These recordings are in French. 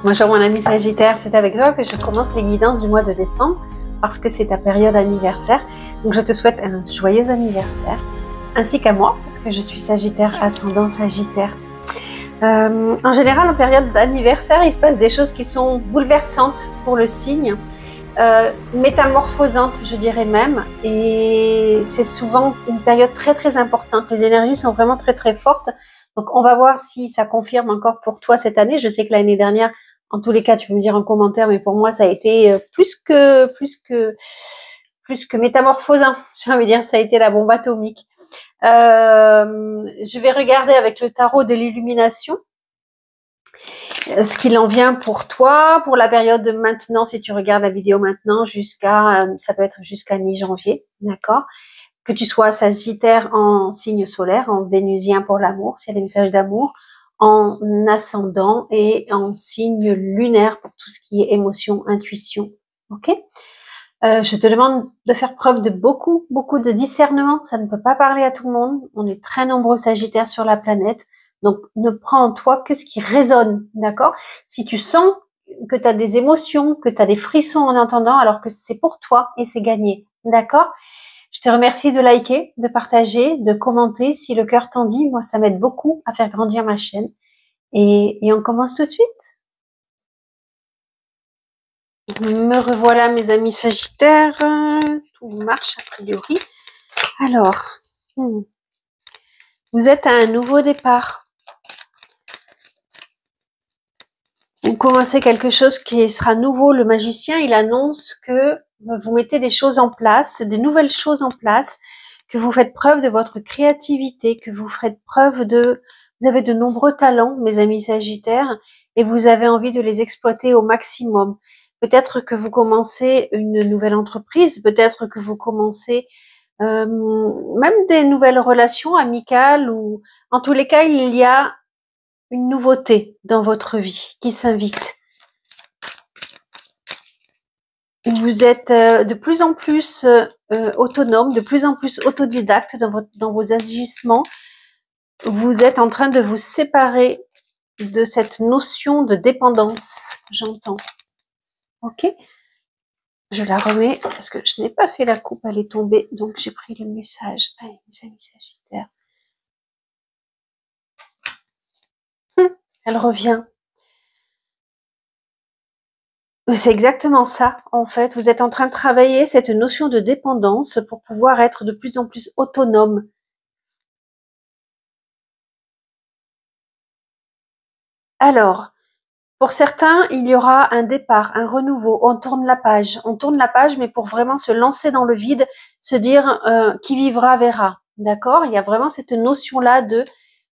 Bonjour mon ami Sagittaire, c'est avec toi que je commence les guidances du mois de décembre parce que c'est ta période anniversaire. Donc je te souhaite un joyeux anniversaire, ainsi qu'à moi, parce que je suis Sagittaire, ascendant Sagittaire. En général, en période d'anniversaire, il se passe des choses qui sont bouleversantes pour le signe, métamorphosantes, je dirais même, et c'est souvent une période très très importante. Les énergies sont vraiment très très fortes. Donc on va voir si ça confirme encore pour toi cette année. Je sais que l'année dernière, en tous les cas, tu peux me dire en commentaire, mais pour moi, ça a été plus que métamorphosant. J'ai envie de dire, ça a été la bombe atomique. Je vais regarder avec le tarot de l'illumination ce qu'il en vient pour toi, pour la période de maintenant, si tu regardes la vidéo maintenant, jusqu'à, ça peut être jusqu'à mi-janvier, d'accord? Que tu sois Sagittaire en signe solaire, en Vénusien pour l'amour, s'il y a des messages d'amour, en ascendant et en signe lunaire pour tout ce qui est émotion, intuition, ok? Je te demande de faire preuve de beaucoup de discernement. Ça ne peut pas parler à tout le monde. On est très nombreux Sagittaires sur la planète. Donc, ne prends en toi que ce qui résonne, d'accord? Si tu sens que tu as des émotions, que tu as des frissons en entendant, alors que c'est pour toi et c'est gagné, d'accord? Je te remercie de liker, de partager, de commenter si le cœur t'en dit. Moi, ça m'aide beaucoup à faire grandir ma chaîne. Et on commence tout de suite. Me revoilà mes amis Sagittaires, tout marche a priori. Alors, vous êtes à un nouveau départ. Vous commencez quelque chose qui sera nouveau. Le magicien, il annonce que vous mettez des choses en place, des nouvelles choses en place, que vous faites preuve de votre créativité, que vous faites preuve de... Vous avez de nombreux talents, mes amis Sagittaires, et vous avez envie de les exploiter au maximum. Peut-être que vous commencez une nouvelle entreprise, peut-être que vous commencez même des nouvelles relations amicales, ou en tous les cas, il y a une nouveauté dans votre vie qui s'invite. Vous êtes de plus en plus autonome, de plus en plus autodidacte dans vos agissements. Vous êtes en train de vous séparer de cette notion de dépendance, j'entends. Ok? Je la remets parce que je n'ai pas fait la coupe, elle est tombée, donc j'ai pris le message. Allez, mes amis Sagittaires. Elle revient. C'est exactement ça, en fait. Vous êtes en train de travailler cette notion de dépendance pour pouvoir être de plus en plus autonome. Alors, pour certains, il y aura un départ, un renouveau. On tourne la page. On tourne la page, mais pour vraiment se lancer dans le vide, se dire qui vivra verra. D'accord? Il y a vraiment cette notion-là de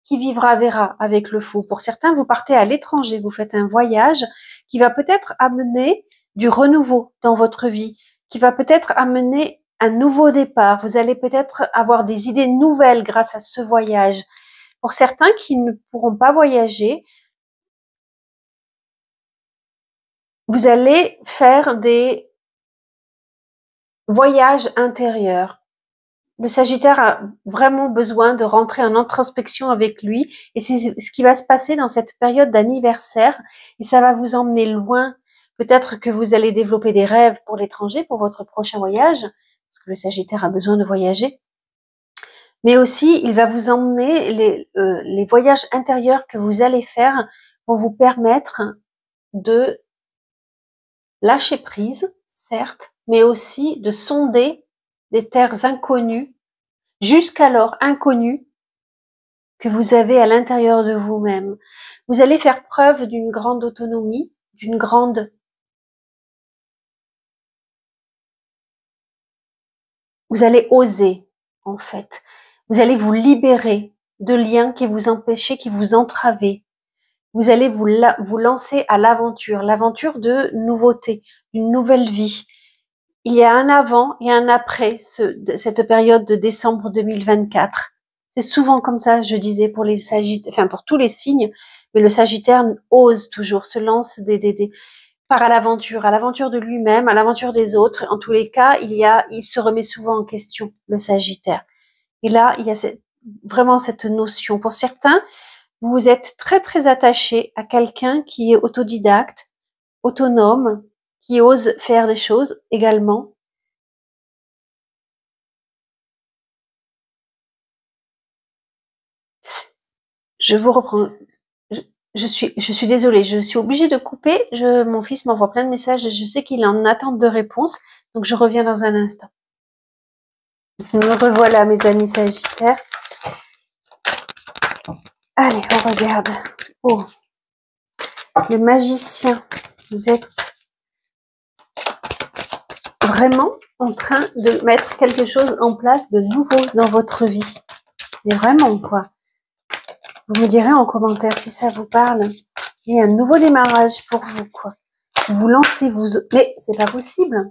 qui vivra verra avec le fou. Pour certains, vous partez à l'étranger, vous faites un voyage qui va peut-être amener du renouveau dans votre vie, qui va peut-être amener un nouveau départ. Vous allez peut-être avoir des idées nouvelles grâce à ce voyage. Pour certains qui ne pourront pas voyager, vous allez faire des voyages intérieurs. Le Sagittaire a vraiment besoin de rentrer en introspection avec lui, et c'est ce qui va se passer dans cette période d'anniversaire, et ça va vous emmener loin. Peut-être que vous allez développer des rêves pour l'étranger, pour votre prochain voyage, parce que le Sagittaire a besoin de voyager. Mais aussi, il va vous emmener les voyages intérieurs que vous allez faire vont vous permettre de lâcher prise, certes, mais aussi de sonder des terres inconnues, jusqu'alors inconnues, que vous avez à l'intérieur de vous-même. Vous allez faire preuve d'une grande autonomie, d'une grande... Vous allez oser, en fait. Vous allez vous libérer de liens qui vous empêchaient, qui vous entravaient. Vous allez vous lancer à l'aventure de nouveauté, d'une nouvelle vie. Il y a un avant et un après cette période de décembre 2024. C'est souvent comme ça, je disais, pour les Sagittaires, enfin pour tous les signes, mais le Sagittaire ose toujours, se lance part à l'aventure de lui-même, à l'aventure des autres. En tous les cas, il se remet souvent en question, le Sagittaire. Et là, il y a vraiment cette notion. Pour certains, vous êtes très très attaché à quelqu'un qui est autodidacte, autonome, qui ose faire des choses également. Je vous reprends. Je suis désolée, je suis obligée de couper. Mon fils m'envoie plein de messages et je sais qu'il est en attente de réponse, donc je reviens dans un instant. Me revoilà, mes amis Sagittaires. Allez, on regarde. Oh, le magicien. Vous êtes vraiment en train de mettre quelque chose en place de nouveau dans votre vie. Mais vraiment, quoi. Vous me direz en commentaire si ça vous parle. Il y a un nouveau démarrage pour vous, quoi. Vous lancez, mais c'est pas possible.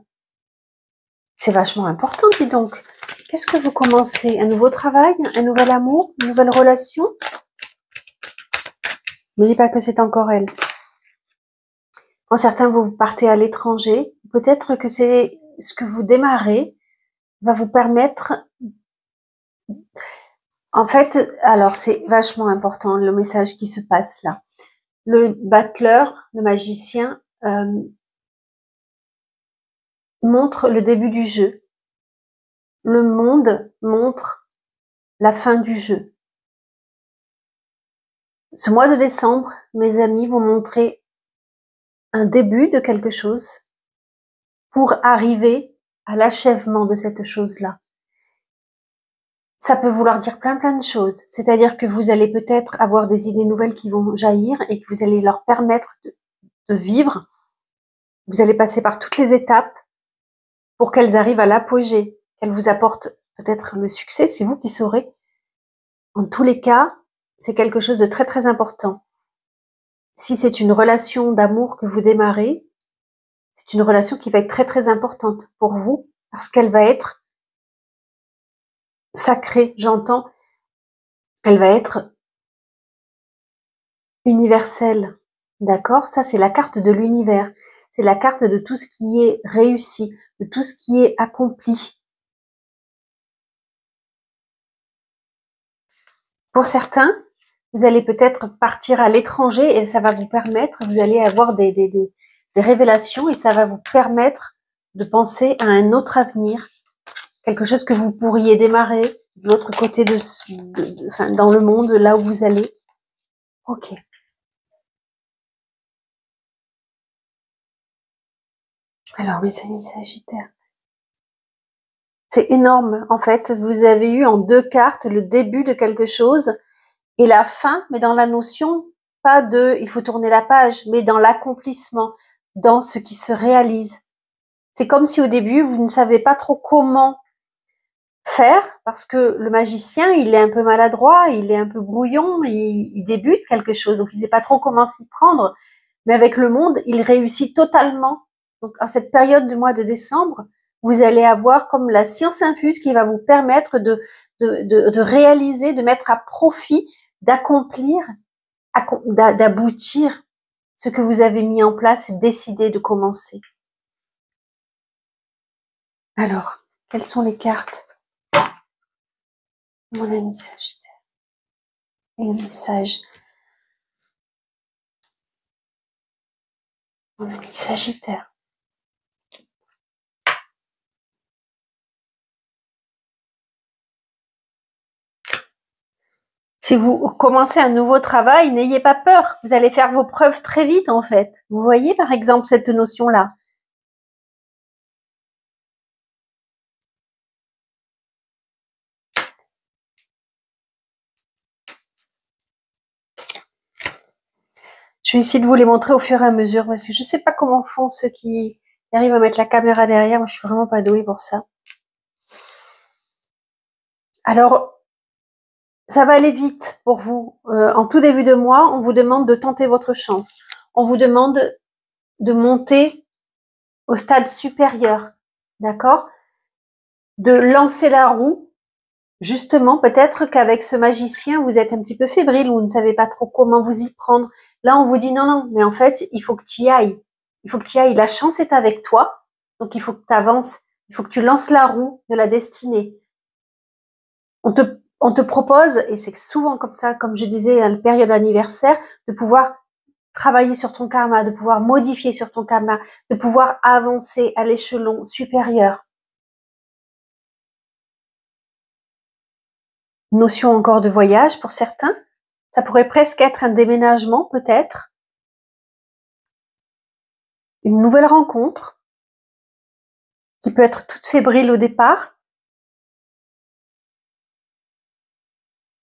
C'est vachement important, dis donc. Qu'est-ce que vous commencez? Un nouveau travail? Un nouvel amour? Une nouvelle relation? Ne dis pas que c'est encore elle. Quand certains vous partez à l'étranger, peut-être que c'est ce que vous démarrez va vous permettre. En fait, alors c'est vachement important le message qui se passe là. Le battleur, le magicien, montre le début du jeu. Le monde montre la fin du jeu. Ce mois de décembre, mes amis, vont montrer un début de quelque chose pour arriver à l'achèvement de cette chose-là. Ça peut vouloir dire plein de choses. C'est-à-dire que vous allez peut-être avoir des idées nouvelles qui vont jaillir et que vous allez leur permettre de vivre. Vous allez passer par toutes les étapes pour qu'elles arrivent à l'apogée, qu'elles vous apportent peut-être le succès, c'est vous qui saurez. En tous les cas, c'est quelque chose de très très important. Si c'est une relation d'amour que vous démarrez, c'est une relation qui va être très très importante pour vous parce qu'elle va être sacrée, j'entends. Elle va être universelle, d'accord? Ça, c'est la carte de l'univers. C'est la carte de tout ce qui est réussi, de tout ce qui est accompli. Pour certains, vous allez peut-être partir à l'étranger et ça va vous permettre, vous allez avoir des révélations et ça va vous permettre de penser à un autre avenir, quelque chose que vous pourriez démarrer de l'autre côté enfin, dans le monde, là où vous allez. Ok. Alors, mes amis Sagittaires, c'est énorme. En fait, vous avez eu en 2 cartes le début de quelque chose et la fin, mais dans la notion, pas de il faut tourner la page, mais dans l'accomplissement, dans ce qui se réalise. C'est comme si au début, vous ne savez pas trop comment faire, parce que le magicien, il est un peu maladroit, il est un peu brouillon, il débute quelque chose, donc il ne sait pas trop comment s'y prendre. Mais avec le monde, il réussit totalement. Donc, à cette période du mois de décembre, vous allez avoir comme la science infuse qui va vous permettre de réaliser, de mettre à profit, d'accomplir, d'aboutir ce que vous avez mis en place et décidé de commencer. Alors, quelles sont les cartes, mon ami Sagittaire? Et le message, mon ami Sagittaire. Si vous commencez un nouveau travail, n'ayez pas peur. Vous allez faire vos preuves très vite, en fait. Vous voyez, par exemple, cette notion-là. Je vais essayer de vous les montrer au fur et à mesure, parce que je ne sais pas comment font ceux qui arrivent à mettre la caméra derrière. Moi, je suis vraiment pas douée pour ça. Alors, ça va aller vite pour vous. En tout début de mois, on vous demande de tenter votre chance. On vous demande de monter au stade supérieur, d'accord? De lancer la roue. Justement, peut-être qu'avec ce magicien, vous êtes un petit peu fébrile, vous ne savez pas trop comment vous y prendre. Là, on vous dit non, mais en fait, il faut que tu y ailles. Il faut que tu y ailles. La chance est avec toi, donc il faut que tu avances. Il faut que tu lances la roue de la destinée. on te propose, et c'est souvent comme ça, comme je disais, à la période anniversaire, de pouvoir travailler sur ton karma, de pouvoir modifier sur ton karma, de pouvoir avancer à l'échelon supérieur. Notion encore de voyage pour certains. Ça pourrait presque être un déménagement, peut-être. Une nouvelle rencontre qui peut être toute fébrile au départ,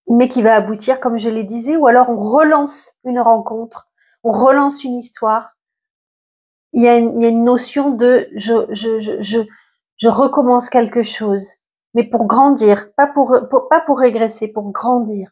mais qui va aboutir, comme je l'ai dit, ou alors on relance une rencontre, on relance une histoire. Il y a une notion de je recommence quelque chose, mais pour grandir, pas pour régresser, pour grandir.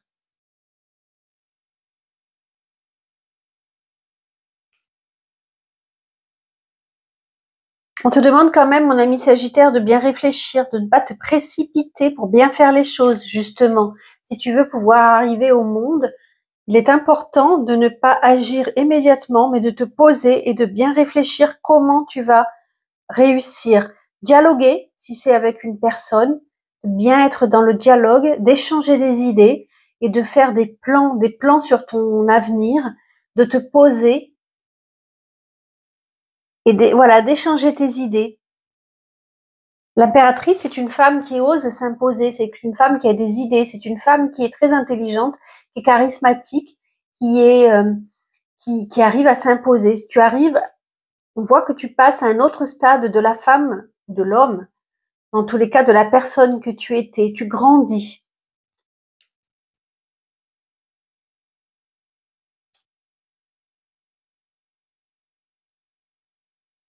On te demande quand même, mon ami Sagittaire, de bien réfléchir, de ne pas te précipiter pour bien faire les choses, justement. Si tu veux pouvoir arriver au monde, il est important de ne pas agir immédiatement, mais de te poser et de bien réfléchir comment tu vas réussir. Dialoguer, si c'est avec une personne, bien être dans le dialogue, d'échanger des idées et de faire des plans sur ton avenir, de te poser et voilà, d'échanger tes idées. L'impératrice est une femme qui ose s'imposer, c'est une femme qui a des idées, c'est une femme qui est très intelligente, qui est charismatique, qui arrive à s'imposer. Si tu arrives, on voit que tu passes à un autre stade de la femme, de l'homme, dans tous les cas de la personne que tu étais, tu grandis.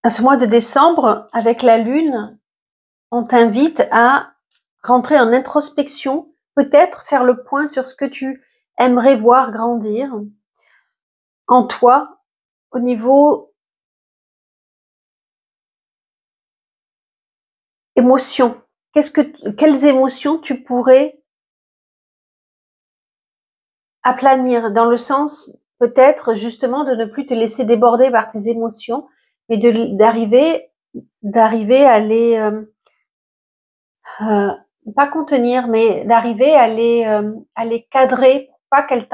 À ce mois de décembre, avec la lune, on t'invite à rentrer en introspection, peut-être faire le point sur ce que tu aimerais voir grandir en toi au niveau émotion. Quelles émotions tu pourrais aplanir, dans le sens peut-être justement de ne plus te laisser déborder par tes émotions, mais d'arriver à les euh, pas contenir, mais d'arriver à les cadrer pour pas qu'elles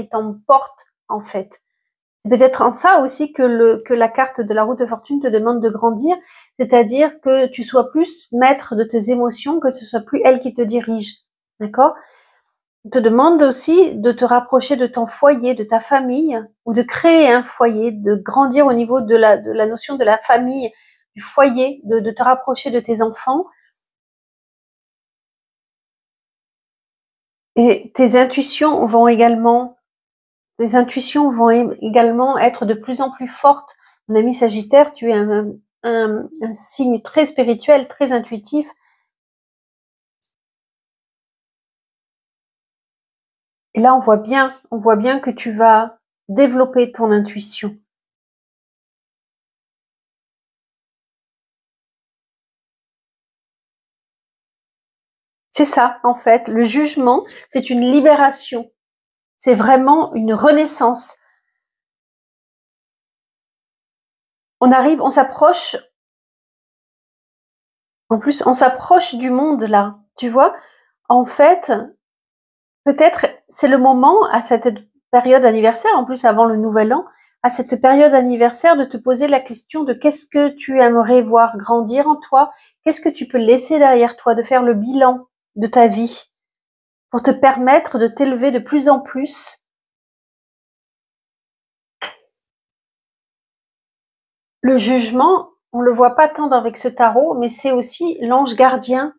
t'emportent en fait. C'est peut-être en ça aussi que la carte de la route de fortune te demande de grandir, c'est-à-dire que tu sois plus maître de tes émotions, que ce soit plus elles qui te dirigent. D'accord? On te demande aussi de te rapprocher de ton foyer, de ta famille, ou de créer un foyer, de grandir au niveau de la notion de la famille, du foyer, de te rapprocher de tes enfants. Et tes intuitions vont également être de plus en plus fortes. Mon ami Sagittaire, tu es un signe très spirituel, très intuitif. Et là, on voit bien que tu vas développer ton intuition. C'est ça, en fait. Le jugement, c'est une libération. C'est vraiment une renaissance. On s'approche. En plus, on s'approche du monde, là. Tu vois? En fait, peut-être c'est le moment, à cette période anniversaire, en plus avant le nouvel an, à cette période anniversaire, de te poser la question de qu'est-ce que tu aimerais voir grandir en toi, qu'est-ce que tu peux laisser derrière toi, de faire le bilan de ta vie pour te permettre de t'élever de plus en plus. Le jugement, on le voit pas tant avec ce tarot, mais c'est aussi l'ange gardien.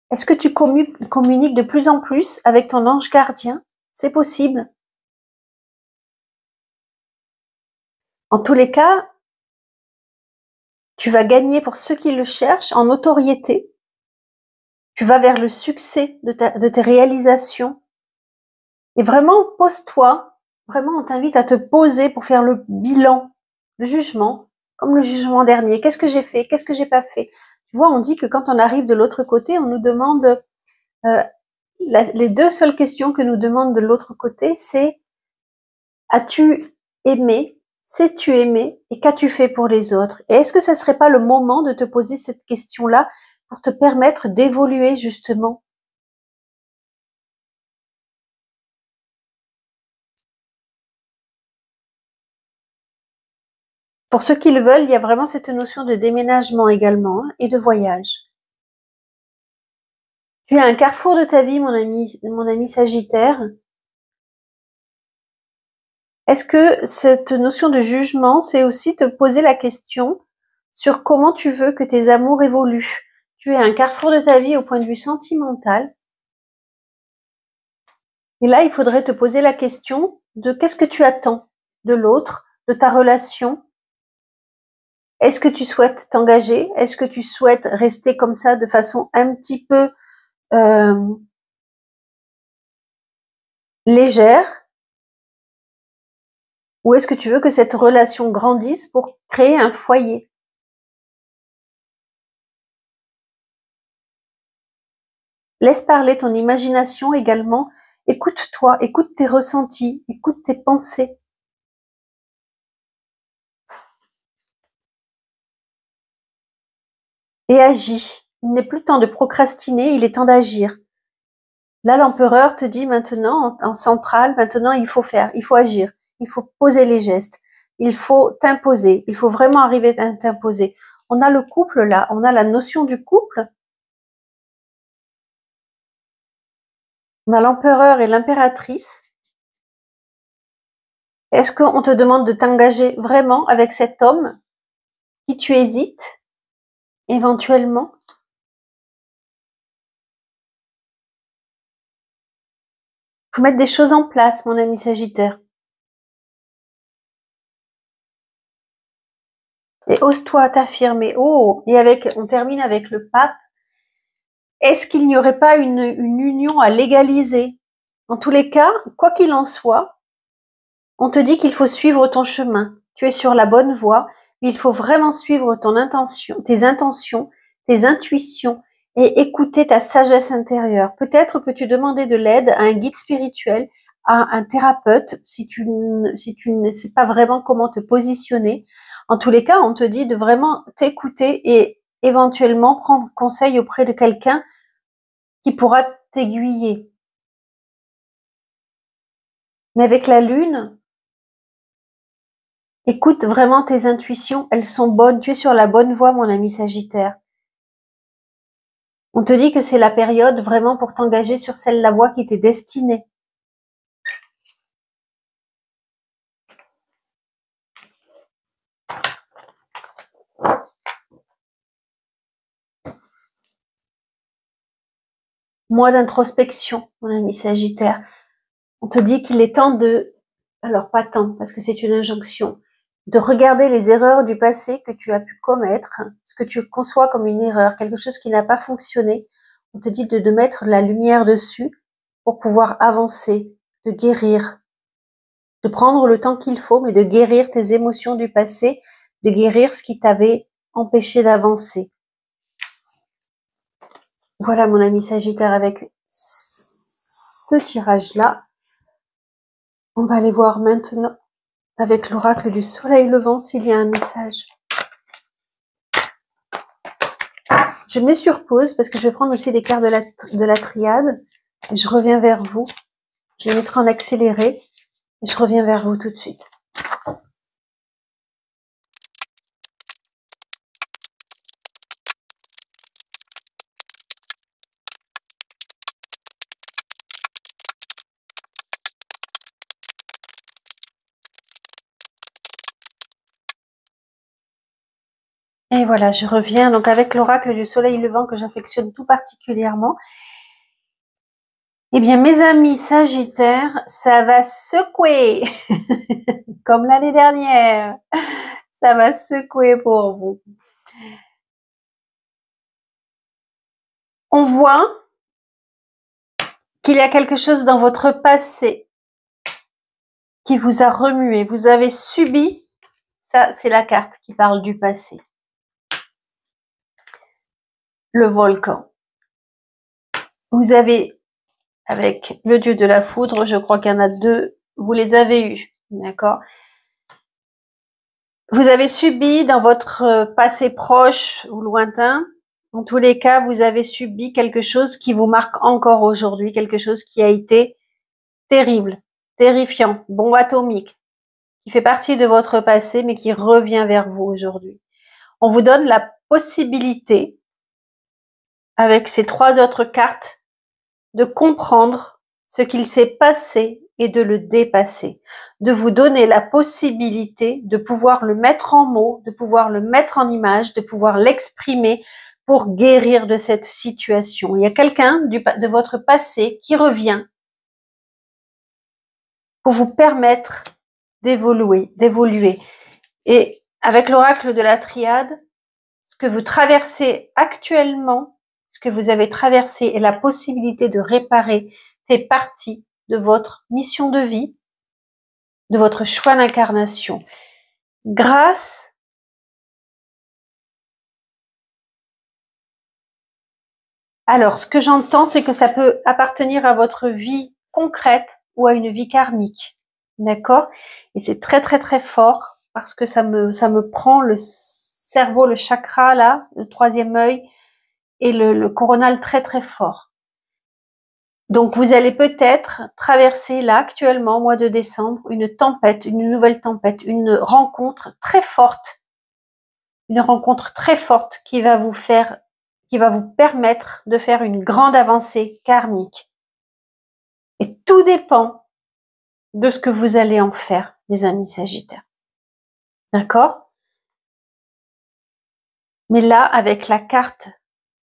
Est-ce que tu communiques de plus en plus avec ton ange gardien? C'est possible. En tous les cas, tu vas gagner, pour ceux qui le cherchent, en notoriété. Tu vas vers le succès de tes réalisations. Et vraiment, pose-toi. Vraiment, on t'invite à te poser pour faire le bilan, le jugement, comme le jugement dernier. Qu'est-ce que j'ai fait? Qu'est-ce que j'ai pas fait? Tu vois, on dit que quand on arrive de l'autre côté, on nous demande, les deux seules questions que nous demande de l'autre côté, c'est: as-tu aimé? Sais-tu aimer? Et qu'as-tu fait pour les autres? Et est-ce que ça serait pas le moment de te poser cette question-là pour te permettre d'évoluer justement? Pour ceux qui le veulent, il y a vraiment cette notion de déménagement également, hein, et de voyage. Tu es à un carrefour de ta vie, mon ami Sagittaire. Est-ce que cette notion de jugement, c'est aussi te poser la question sur comment tu veux que tes amours évoluent? Tu es à un carrefour de ta vie au point de vue sentimental. Et là, il faudrait te poser la question de qu'est-ce que tu attends de l'autre, de ta relation. Est-ce que tu souhaites t'engager? Est-ce que tu souhaites rester comme ça de façon un petit peu légère? Ou est-ce que tu veux que cette relation grandisse pour créer un foyer? Laisse parler ton imagination également. Écoute-toi, écoute tes ressentis, écoute tes pensées. Et agis. Il n'est plus temps de procrastiner, il est temps d'agir. Là, l'empereur te dit maintenant, en centrale, maintenant il faut faire, il faut agir, il faut poser les gestes, il faut t'imposer, il faut vraiment arriver à t'imposer. On a le couple là, on a la notion du couple. On a l'empereur et l'impératrice. Est-ce qu'on te demande de t'engager vraiment avec cet homme qui tu hésites éventuellement? Il faut mettre des choses en place, mon ami Sagittaire. Et ose-toi t'affirmer. Oh, et on termine avec le pape. Est-ce qu'il n'y aurait pas une union à légaliser? En tous les cas, quoi qu'il en soit, on te dit qu'il faut suivre ton chemin. Tu es sur la bonne voie, mais il faut vraiment suivre tes intentions, tes intuitions et écouter ta sagesse intérieure. Peut-être peux-tu demander de l'aide à un guide spirituel, à un thérapeute, si tu ne sais pas vraiment comment te positionner. En tous les cas, on te dit de vraiment t'écouter et éventuellement prendre conseil auprès de quelqu'un qui pourra t'aiguiller. Mais avec la lune, écoute vraiment tes intuitions, elles sont bonnes. Tu es sur la bonne voie, mon ami Sagittaire. On te dit que c'est la période vraiment pour t'engager sur la voie qui t'est destinée. Mois d'introspection, mon ami Sagittaire. On te dit qu'il est temps alors pas tant, parce que c'est une injonction, de regarder les erreurs du passé que tu as pu commettre, ce que tu conçois comme une erreur, quelque chose qui n'a pas fonctionné. On te dit de mettre la lumière dessus pour pouvoir avancer, de guérir, de prendre le temps qu'il faut, mais de guérir tes émotions du passé, de guérir ce qui t'avait empêché d'avancer. Voilà, mon ami Sagittaire, avec ce tirage-là. On va aller voir maintenant avec l'oracle du soleil levant s'il y a un message. Je mets sur pause parce que je vais prendre aussi des cartes de la triade. Et je reviens vers vous. Je les mettrai en accéléré. Et je reviens vers vous tout de suite. Et voilà, je reviens donc avec l'oracle du soleil levant que j'affectionne tout particulièrement. Eh bien, mes amis Sagittaires, ça va secouer, comme l'année dernière. Ça va secouer pour vous. On voit qu'il y a quelque chose dans votre passé qui vous a remué. Vous avez subi, ça c'est la carte qui parle du passé. Le volcan. Vous avez, avec le dieu de la foudre, je crois qu'il y en a deux, vous les avez eus, d'accord? Vous avez subi dans votre passé proche ou lointain, en tous les cas, vous avez subi quelque chose qui vous marque encore aujourd'hui, quelque chose qui a été terrible, terrifiant, bombe atomique. qui fait partie de votre passé, mais qui revient vers vous aujourd'hui. On vous donne la possibilité, avec ces 3 autres cartes, de comprendre ce qu'il s'est passé et de le dépasser, de vous donner la possibilité de pouvoir le mettre en mots, de pouvoir le mettre en image, de pouvoir l'exprimer pour guérir de cette situation. Il y a quelqu'un de votre passé qui revient pour vous permettre d'évoluer. Et avec l'oracle de la triade, ce que vous traversez actuellement, ce que vous avez traversé et la possibilité de réparer fait partie de votre mission de vie, de votre choix d'incarnation. Grâce Alors, ce que j'entends, c'est que ça peut appartenir à votre vie concrète ou à une vie karmique. D'accord? Et c'est très, très, très fort parce que ça me prend le cerveau, le chakra, là, le 3e œil et le coronal très, très fort. Donc, vous allez peut-être traverser là, actuellement, au mois de décembre, une tempête, une nouvelle tempête, une rencontre très forte. Une rencontre très forte qui va vous permettre de faire une grande avancée karmique. Et tout dépend de ce que vous allez en faire, mes amis Sagittaires. D'accord? Mais là, avec la carte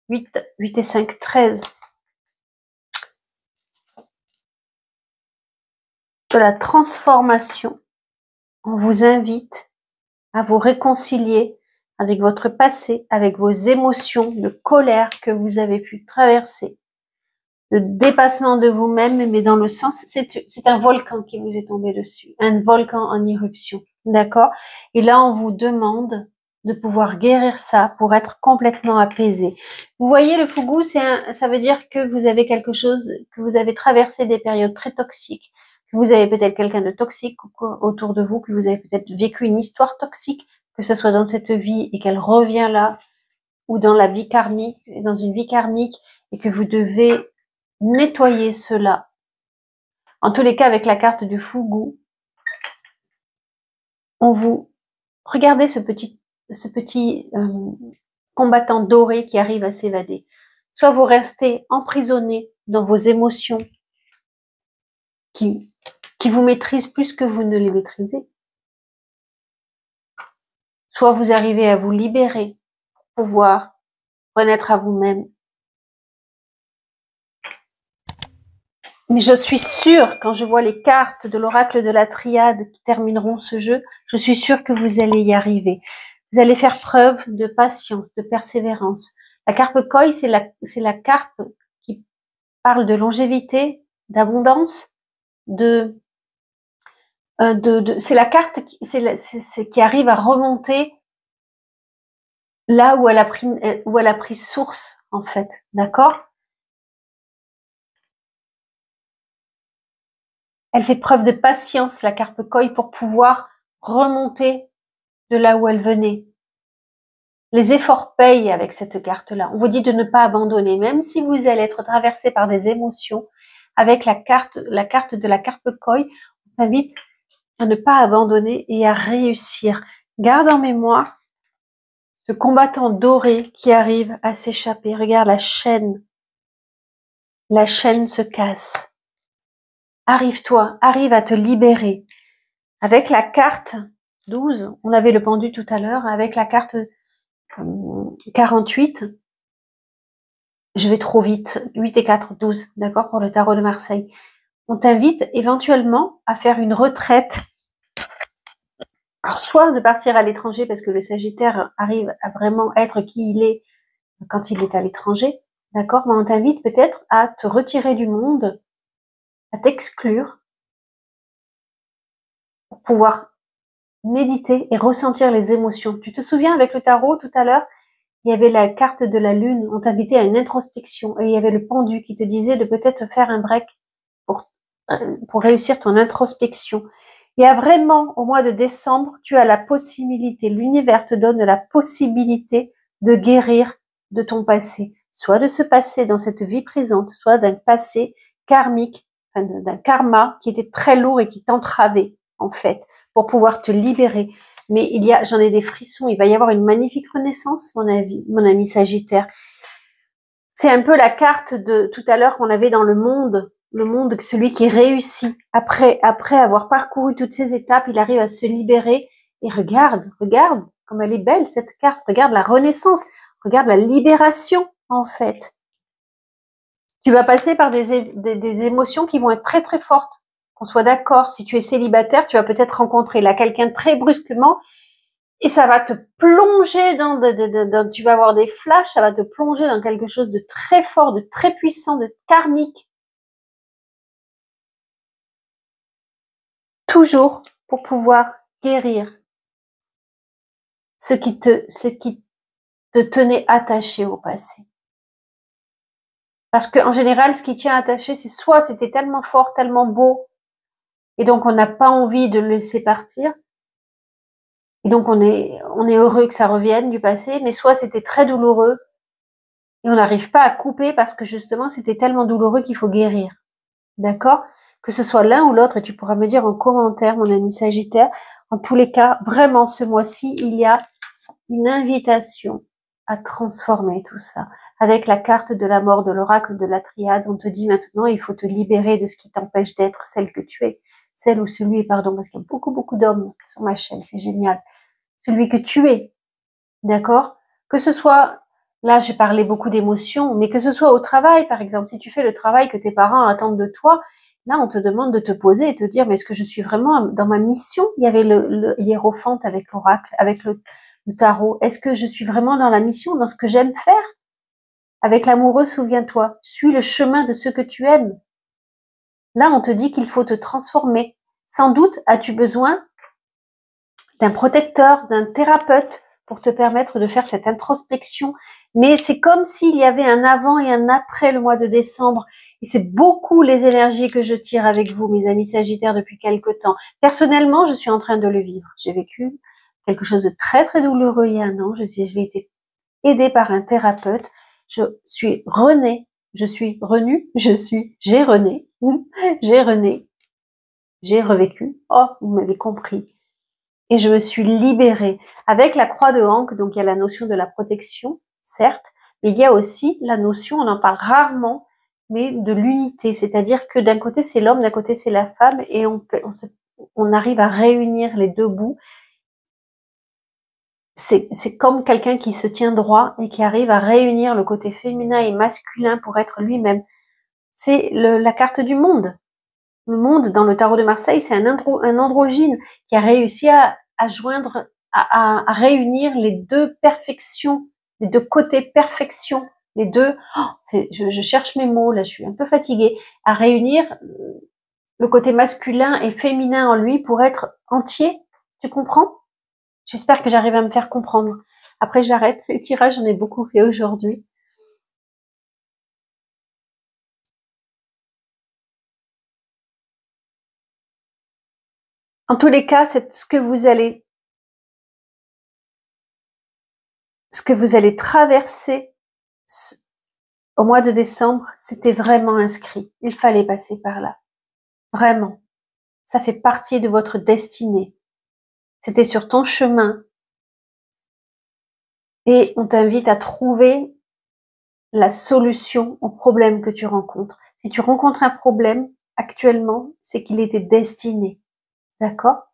8 et 5, 13, de la transformation, on vous invite à vous réconcilier avec votre passé, avec vos émotions de colère que vous avez pu traverser, de dépassement de vous-même, mais dans le sens, c'est un volcan qui vous est tombé dessus, un volcan en éruption, d'accord? Et là, on vous demande de pouvoir guérir ça pour être complètement apaisé. Vous voyez, le fougou, ça veut dire que vous avez quelque chose, que vous avez traversé des périodes très toxiques, que vous avez peut-être quelqu'un de toxique autour de vous, que vous avez peut-être vécu une histoire toxique, que ce soit dans cette vie et qu'elle revient là, ou dans la vie karmique, dans une vie karmique, et que vous devez nettoyer cela. En tous les cas, avec la carte du fougou, regardez ce petit combattant doré qui arrive à s'évader. Soit vous restez emprisonné dans vos émotions qui vous maîtrisent plus que vous ne les maîtrisez. Soit vous arrivez à vous libérer pour pouvoir renaître à vous-même. Mais je suis sûre, quand je vois les cartes de l'oracle de la triade qui termineront ce jeu, je suis sûre que vous allez y arriver. Vous allez faire preuve de patience, de persévérance. La carpe koi, c'est la carpe qui parle de longévité, d'abondance, c'est la carte qui arrive à remonter là où elle a pris source, en fait. D'accord? Elle fait preuve de patience, la carpe koi, pour pouvoir remonter de là où elle venait. Les efforts payent avec cette carte-là. On vous dit de ne pas abandonner, même si vous allez être traversé par des émotions. Avec la carte de la carpe koi, on t'invite à ne pas abandonner et à réussir. Garde en mémoire ce combattant doré qui arrive à s'échapper. Regarde la chaîne. La chaîne se casse. Arrive à te libérer. Avec la carte 12, on avait le pendu tout à l'heure, avec la carte 48, je vais trop vite, 8 et 4, 12, d'accord, pour le tarot de Marseille. On t'invite éventuellement à faire une retraite. Alors, soit de partir à l'étranger, parce que le Sagittaire arrive à vraiment être qui il est quand il est à l'étranger, d'accord, mais on t'invite peut-être à te retirer du monde, à t'exclure, pour pouvoir méditer et ressentir les émotions. Tu te souviens avec le tarot tout à l'heure, il y avait la carte de la lune, on t'invitait à une introspection et il y avait le pendu qui te disait de peut-être faire un break pour réussir ton introspection. Il y a vraiment, au mois de décembre, tu as la possibilité, l'univers te donne la possibilité de guérir de ton passé, soit de ce passé dans cette vie présente, soit d'un passé karmique, d'un karma qui était très lourd et qui t'entravait. en fait, pour pouvoir te libérer. Mais j'en ai des frissons, il va y avoir une magnifique renaissance, mon ami Sagittaire. C'est un peu la carte de tout à l'heure qu'on avait dans le monde, celui qui réussit. Après avoir parcouru toutes ces étapes, il arrive à se libérer. Et regarde comme elle est belle cette carte. Regarde la renaissance, regarde la libération en fait. Tu vas passer par des émotions qui vont être très très fortes. Qu'on soit d'accord, si tu es célibataire, tu vas peut-être rencontrer là quelqu'un très brusquement et ça va te plonger tu vas avoir des flashs, ça va te plonger dans quelque chose de très fort, de très puissant, de karmique. Toujours pour pouvoir guérir ce qui te tenait attaché au passé. Parce que en général, ce qui tient attaché, c'est soit c'était tellement fort, tellement beau, et donc on n'a pas envie de le laisser partir, et donc on est heureux que ça revienne du passé, mais soit c'était très douloureux, et on n'arrive pas à couper parce que justement c'était tellement douloureux qu'il faut guérir. D'accord? Que ce soit l'un ou l'autre, et tu pourras me dire en commentaire, mon ami Sagittaire, en tous les cas, vraiment ce mois-ci, il y a une invitation à transformer tout ça. Avec la carte de la mort de l'oracle de la triade, on te dit maintenant, il faut te libérer de ce qui t'empêche d'être celle que tu es. Celle ou celui, pardon, parce qu'il y a beaucoup d'hommes sur ma chaîne, c'est génial. Celui que tu es. D'accord? Que ce soit, là j'ai parlé beaucoup d'émotions, mais que ce soit au travail, par exemple, si tu fais le travail que tes parents attendent de toi, là on te demande de te poser et te dire, mais est-ce que je suis vraiment dans ma mission? Il y avait le hiérophante avec l'oracle, avec le tarot. Est-ce que je suis vraiment dans la mission, dans ce que j'aime faire? Avec l'amoureux, souviens-toi, suis le chemin de ce que tu aimes. Là, on te dit qu'il faut te transformer. Sans doute as-tu besoin d'un protecteur, d'un thérapeute pour te permettre de faire cette introspection. Mais c'est comme s'il y avait un avant et un après le mois de décembre. Et c'est beaucoup les énergies que je tire avec vous, mes amis Sagittaires, depuis quelque temps. Personnellement, je suis en train de le vivre. J'ai vécu quelque chose de très très douloureux il y a un an. J'ai été aidée par un thérapeute. Je suis renée. J'ai rené. J'ai rené. J'ai revécu. Oh, vous m'avez compris. Et je me suis libérée. Avec la croix de Ankh, donc il y a la notion de la protection, certes, mais il y a aussi la notion, on en parle rarement, mais de l'unité. C'est-à-dire que d'un côté c'est l'homme, d'un côté c'est la femme, et on arrive à réunir les deux bouts. C'est comme quelqu'un qui se tient droit et qui arrive à réunir le côté féminin et masculin pour être lui-même. C'est la carte du monde. Le monde, dans le tarot de Marseille, c'est un androgyne qui a réussi à joindre, à réunir les deux perfections, les deux côtés perfection, les deux, je cherche mes mots, là, je suis un peu fatiguée, à réunir le côté masculin et féminin en lui pour être entier. Tu comprends? J'espère que j'arrive à me faire comprendre. Après, j'arrête les tirages, j'en ai beaucoup fait aujourd'hui. En tous les cas, c'est ce que vous allez traverser au mois de décembre, c'était vraiment inscrit. Il fallait passer par là. Vraiment. Ça fait partie de votre destinée. C'était sur ton chemin. Et on t'invite à trouver la solution au problème que tu rencontres. Si tu rencontres un problème, actuellement, c'est qu'il était destiné. D'accord?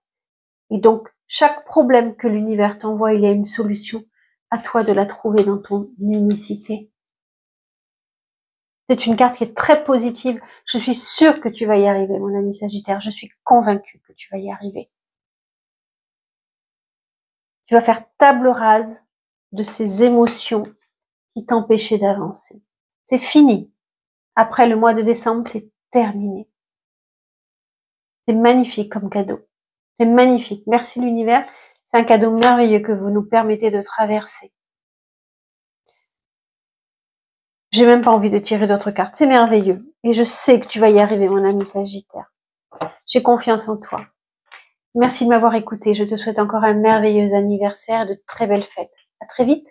Et donc, chaque problème que l'univers t'envoie, il y a une solution. À toi de la trouver dans ton unicité. C'est une carte qui est très positive. Je suis sûre que tu vas y arriver, mon ami Sagittaire. Je suis convaincue que tu vas y arriver. Tu vas faire table rase de ces émotions qui t'empêchaient d'avancer. C'est fini. Après le mois de décembre, c'est terminé. C'est magnifique comme cadeau. C'est magnifique. Merci l'univers. C'est un cadeau merveilleux que vous nous permettez de traverser. J'ai même pas envie de tirer d'autres cartes. C'est merveilleux. Et je sais que tu vas y arriver, mon ami Sagittaire. J'ai confiance en toi. Merci de m'avoir écouté. Je te souhaite encore un merveilleux anniversaire et de très belles fêtes. À très vite.